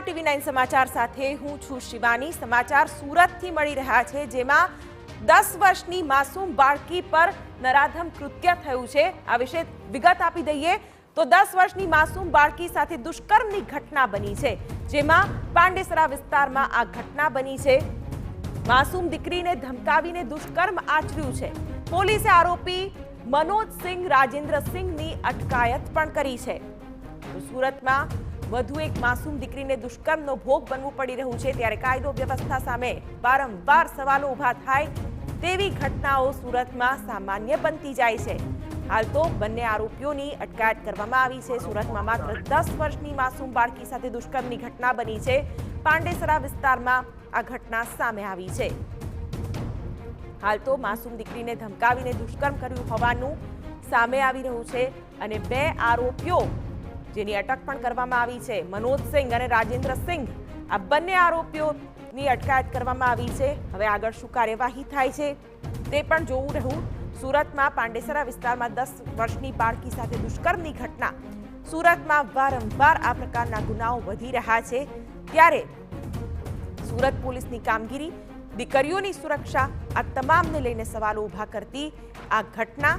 નમસ્કાર, TV9 સમાચાર સાથે હું છું શિવાની। સમાચાર સુરતથી મળી રહ્યા છે, જેમાં 10 વર્ષની માસૂમ બાળકી પર નરાધમ કૃત્ય થયું છે। આ વિશે વિગત આપી દઈએ તો 10 વર્ષની માસૂમ બાળકી સાથે દુષ્કર્મની ઘટના બની છે, જેમાં પાંડેસરા વિસ્તારમાં આ ઘટના બની છે। માસૂમ દીકરીને ધમકાવીને દુષ્કર્મ આચર્યું છે। પોલીસે આરોપી મનોજ સિંહ રાજેન્દ્ર સિંહની અટકાયત પણ કરી છે। સુરતમાં વધુ એક માસૂમ દીકરીને દુષ્કર્મનો ભોગ બનવું પડી રહ્યું છે, ત્યારે કાયદો વ્યવસ્થા સામે વારંવાર સવાલો ઊભા થાય તેવી ઘટનાઓ સુરતમાં સામાન્ય બનતી જાય છે। હાલ તો બંને આરોપીઓની અટકાયત કરવામાં આવી છે। સુરતમાં માત્ર 10 વર્ષની માસૂમ બાળકી સાથે દુષ્કર્મની ઘટના બની છે। પાંડેસરા વિસ્તારમાં આ ઘટના સામે આવી છે। હાલ તો માસૂમ દીકરીને ધમકાવીને દુષ્કર્મ કર્યું હોવાનું સામે આવી રહ્યું છે અને બે આરોપીઓ જેની અટક પણ કરવામાં આવી છે, મનોજ સિંહ અને રાજેન્દ્ર સિંહ, આ બંને આરોપીઓની અટકાયત કરવામાં આવી છે। હવે આગળ શું કાર્યવાહી થાય છે તે પણ જોવું રહ્યું। સુરતમાં પાંડેસરા વિસ્તારમાં 10 વર્ષની બાળકી સાથે દુષ્કર્મની ઘટના, સુરતમાં વારંવાર આ પ્રકારના ગુનાઓ વધી રહ્યા છે, ત્યારે સુરત પોલીસની કામગીરી, દીકરીઓની સુરક્ષા, આ તમામને લઈને સવાલો ઊભા કરતી આ ઘટના,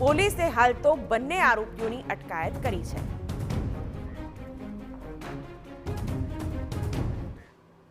પોલીસે હાલ તો બંને આરોપીઓની અટકાયત કરી છે।